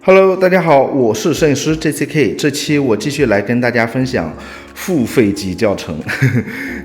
Hello，大家好，我是摄影师 JCK。这期我继续来跟大家分享付费级教程。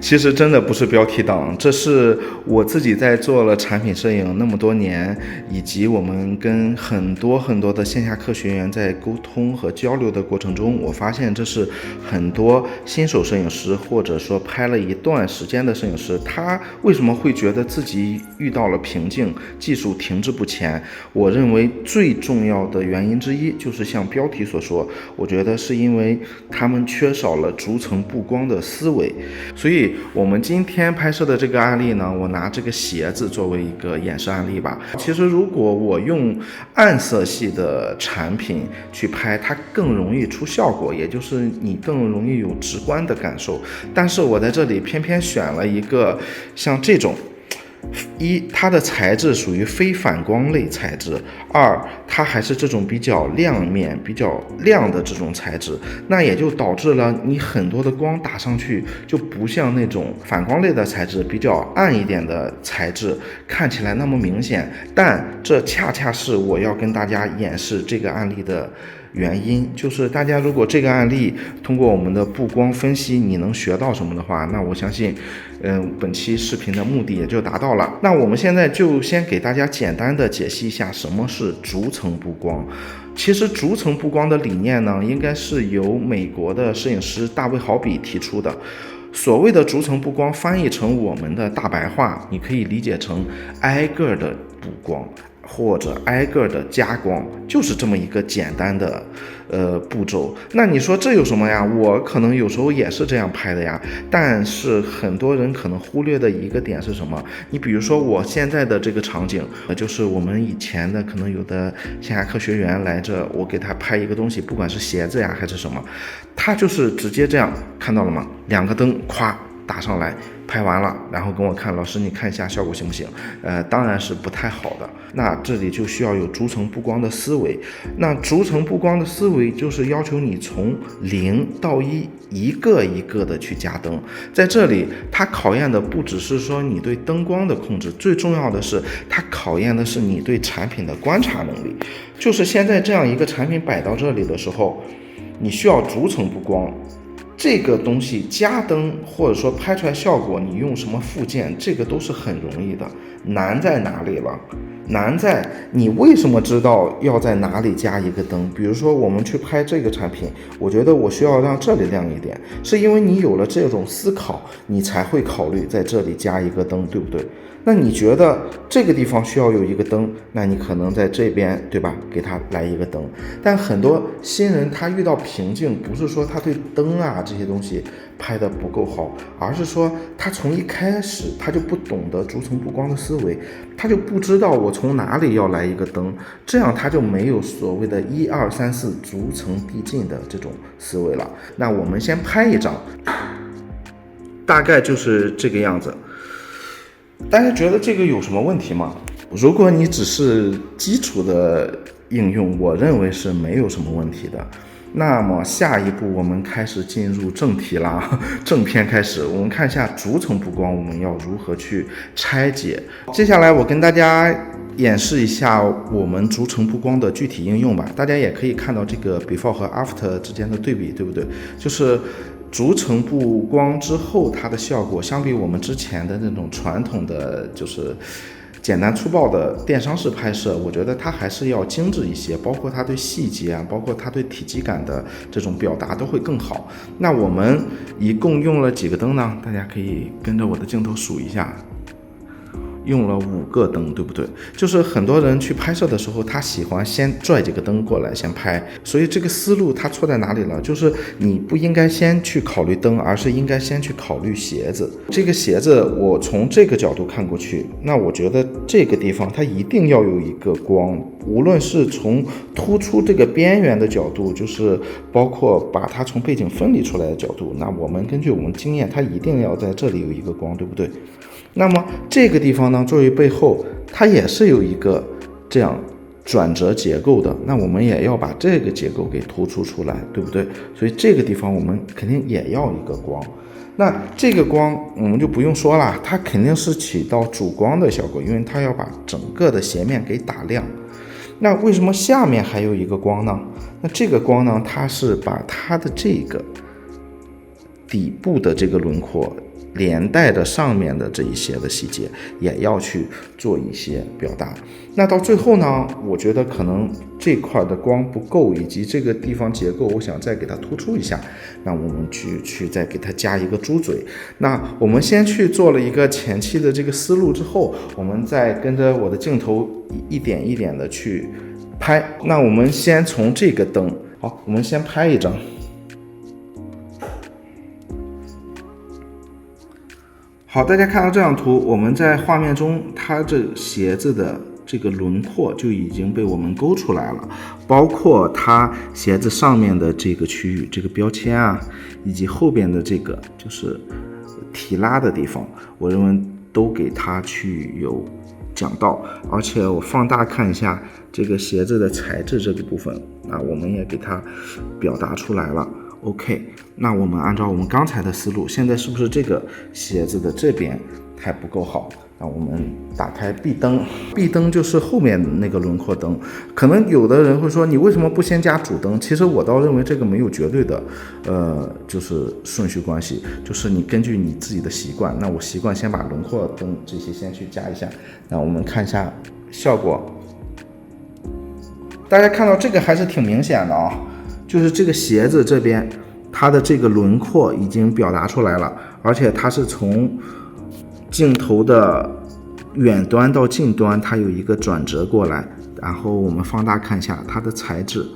其实真的不是标题党，这是我自己在做了产品摄影那么多年，以及我们跟很多的线下课学员在沟通和交流的过程中，我发现这是很多新手摄影师或者说拍了一段时间的摄影师，他为什么会觉得自己遇到了瓶颈，技术停滞不前？我认为最重要的原因之一就是像标题所说，我觉得是因为他们缺少了逐层布光的思维。所以我们今天拍摄的这个案例呢，我拿这个鞋子作为一个演示案例吧。其实如果我用暗色系的产品去拍，它更容易出效果，也就是你更容易有直观的感受。但是我在这里偏偏选了一个像这种，一，它的材质属于非反光类材质；二，它还是这种比较亮面、比较亮的这种材质，那也就导致了你很多的光打上去就不像那种反光类的材质比较暗一点的材质看起来那么明显。但这恰恰是我要跟大家演示这个案例的原因，就是大家如果这个案例通过我们的布光分析你能学到什么的话，那我相信本期视频的目的也就达到了。那我们现在就先给大家简单的解析一下什么是逐层布光。其实逐层布光的理念呢，应该是由美国的摄影师大卫豪比提出的。所谓的逐层布光翻译成我们的大白话，你可以理解成挨个的布光或者挨个的加光，就是这么一个简单的步骤。那你说这有什么呀？我可能有时候也是这样拍的呀，但是很多人可能忽略的一个点是什么？你比如说我现在的这个场景，就是我们以前的可能有的线下课学员来这，我给他拍一个东西，不管是鞋子呀还是什么，他就是直接这样，看到了吗？两个灯咵打上来，拍完了，然后跟我看，老师你看一下效果行不行？当然是不太好的。那这里就需要有逐层布光的思维。那逐层布光的思维就是要求你从0到1，一个一个的去加灯。在这里，它考验的不只是说你对灯光的控制，最重要的是它考验的是你对产品的观察能力。就是现在这样一个产品摆到这里的时候，你需要逐层布光。这个东西加灯或者说拍出来效果，你用什么附件，这个都是很容易的。难在哪里了？难在你为什么知道要在哪里加一个灯？比如说我们去拍这个产品，我觉得我需要让这里亮一点，是因为你有了这种思考，你才会考虑在这里加一个灯，对不对？那你觉得这个地方需要有一个灯，那你可能在这边，对吧，给他来一个灯。但很多新人他遇到瓶颈，不是说他对灯啊这些东西拍得不够好，而是说他从一开始他就不懂得逐层布光的思维，他就不知道我从哪里要来一个灯，这样他就没有所谓的1、2、3、4逐层递进的这种思维了。那我们先拍一张，大概就是这个样子。大家觉得这个有什么问题吗？如果你只是基础的应用，我认为是没有什么问题的。那么下一步我们开始进入正题啦，正片开始，我们看一下逐层布光我们要如何去拆解。接下来我跟大家演示一下我们逐层布光的具体应用吧。大家也可以看到这个 before 和 after 之间的对比，对不对？就是逐层布光之后，它的效果相比我们之前的那种传统的就是简单粗暴的电商式拍摄，我觉得它还是要精致一些，包括它对细节啊，包括它对体积感的这种表达都会更好。那我们一共用了几个灯呢？大家可以跟着我的镜头数一下。用了5个灯，对不对？就是很多人去拍摄的时候，他喜欢先拽几个灯过来先拍，所以这个思路它错在哪里了？就是你不应该先去考虑灯，而是应该先去考虑鞋子。这个鞋子我从这个角度看过去，那我觉得这个地方它一定要有一个光，无论是从突出这个边缘的角度，就是包括把它从背景分离出来的角度，那我们根据我们经验，它一定要在这里有一个光，对不对？那么这个地方呢，作为背后，它也是有一个这样转折结构的，那我们也要把这个结构给突出出来，对不对？所以这个地方我们肯定也要一个光。那这个光我们就不用说了，它肯定是起到主光的效果，因为它要把整个的鞋面给打亮。那为什么下面还有一个光呢？那这个光呢，它是把它的这个底部的这个轮廓连带着上面的这一些的细节也要去做一些表达。那到最后呢，我觉得可能这块的光不够，以及这个地方结构我想再给它突出一下，那我们去再给它加一个猪嘴。那我们先去做了一个前期的这个思路之后，我们再跟着我的镜头一点一点的去拍。那我们先从这个灯，好，我们先拍一张。好，大家看到这张图，我们在画面中，它这鞋子的这个轮廓就已经被我们勾出来了，包括它鞋子上面的这个区域，这个标签啊，以及后边的这个就是提拉的地方，我认为都给它去有讲到。而且我放大看一下这个鞋子的材质这个部分，那我们也给它表达出来了。OK， 那我们按照我们刚才的思路，现在是不是这个鞋子的这边还不够好？那我们打开壁灯，壁灯就是后面那个轮廓灯。可能有的人会说，你为什么不先加主灯？其实我倒认为这个没有绝对的，就是顺序关系，就是你根据你自己的习惯。那我习惯先把轮廓灯这些先去加一下。那我们看一下效果，大家看到这个还是挺明显的啊。就是这个鞋子这边，它的这个轮廓已经表达出来了，而且它是从镜头的远端到近端，它有一个转折过来。然后我们放大看一下它的材质，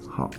好，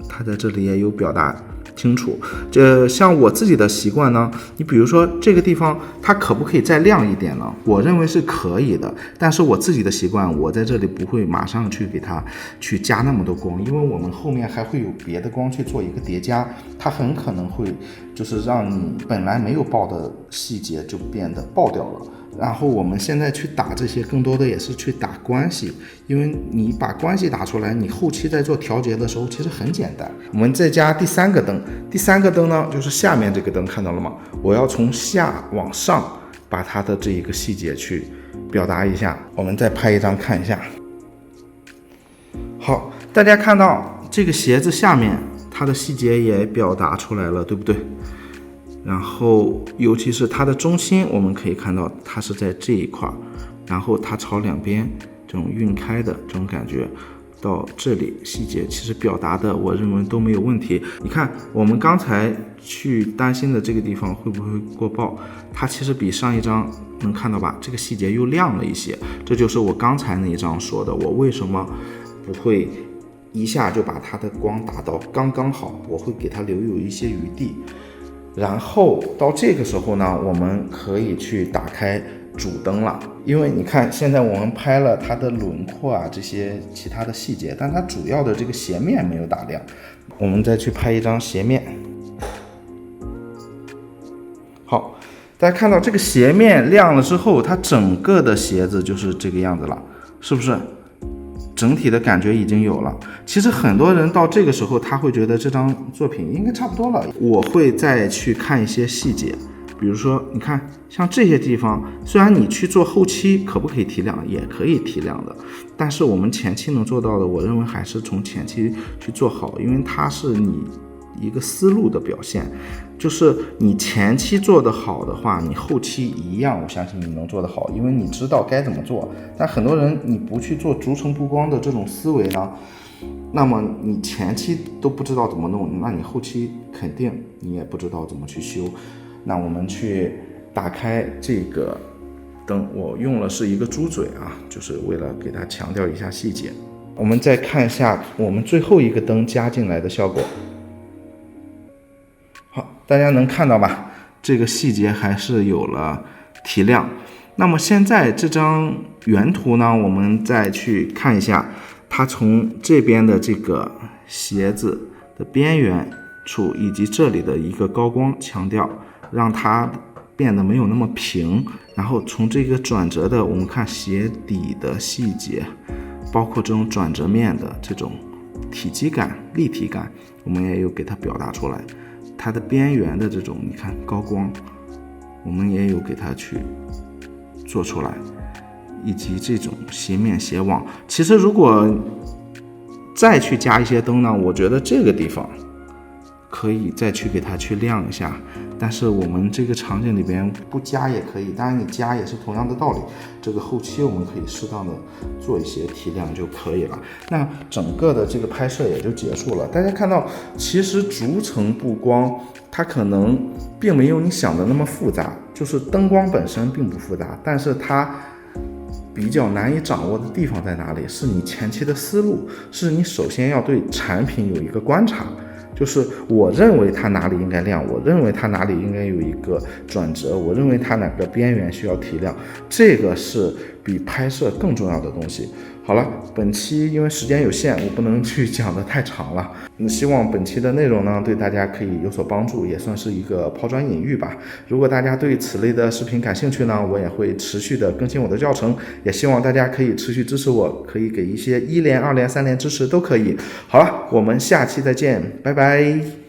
它在这里也有表达清楚。这像我自己的习惯呢，你比如说这个地方它可不可以再亮一点呢？我认为是可以的，但是我自己的习惯，我在这里不会马上去给它去加那么多光，因为我们后面还会有别的光去做一个叠加，它很可能会就是让你本来没有爆的细节就变得爆掉了。然后我们现在去打这些，更多的也是去打关系，因为你把关系打出来，你后期在做调节的时候其实很简单。我们再加第三个灯，第三个灯呢，就是下面这个灯，看到了吗？我要从下往上把它的这一个细节去表达一下。我们再拍一张看一下。好，大家看到这个鞋子下面它的细节也表达出来了，对不对？然后尤其是它的中心，我们可以看到它是在这一块，然后它朝两边这种晕开的这种感觉，到这里细节其实表达的我认为都没有问题。你看我们刚才去担心的这个地方会不会过曝，它其实比上一张能看到吧，这个细节又亮了一些。这就是我刚才那一张说的，我为什么不会一下就把它的光打到刚刚好，我会给它留有一些余地。然后到这个时候呢，我们可以去打开主灯了，因为你看现在我们拍了它的轮廓啊，这些其他的细节，但它主要的这个鞋面没有打亮。我们再去拍一张鞋面。好，大家看到这个鞋面亮了之后，它整个的鞋子就是这个样子了，是不是？整体的感觉已经有了。其实很多人到这个时候，他会觉得这张作品应该差不多了。我会再去看一些细节，比如说你看像这些地方，虽然你去做后期可不可以提亮，也可以提亮的，但是我们前期能做到的，我认为还是从前期去做好，因为它是你一个思路的表现。就是你前期做得好的话，你后期一样，我相信你能做得好，因为你知道该怎么做。但很多人你不去做逐层曝光的这种思维呢，那么你前期都不知道怎么弄，那你后期肯定你也不知道怎么去修。那我们去打开这个灯，我用了是一个猪嘴啊，就是为了给它强调一下细节。我们再看一下我们最后一个灯加进来的效果。好，大家能看到吧？这个细节还是有了提亮。那么现在这张原图呢，我们再去看一下，它从这边的这个鞋子的边缘处以及这里的一个高光强调，让它变得没有那么平。然后从这个转折的，我们看鞋底的细节，包括这种转折面的这种体积感、立体感，我们也有给它表达出来。它的边缘的这种你看高光，我们也有给它去做出来，以及这种斜面斜网。其实如果再去加一些灯呢，我觉得这个地方可以再去给它去亮一下，但是我们这个场景里边不加也可以，当然你加也是同样的道理，这个后期我们可以适当的做一些提亮就可以了。那整个的这个拍摄也就结束了。大家看到其实逐层布光它可能并没有你想的那么复杂，就是灯光本身并不复杂，但是它比较难以掌握的地方在哪里？是你前期的思路，是你首先要对产品有一个观察，就是我认为它哪里应该亮，我认为它哪里应该有一个转折，我认为它哪个边缘需要提亮，这个是比拍摄更重要的东西。好了，本期因为时间有限，我不能去讲的太长了。希望本期的内容呢对大家可以有所帮助，也算是一个抛砖引玉吧。如果大家对此类的视频感兴趣呢，我也会持续的更新我的教程，也希望大家可以持续支持我，可以给一些1连、2连、3连支持都可以。好了，我们下期再见，拜拜。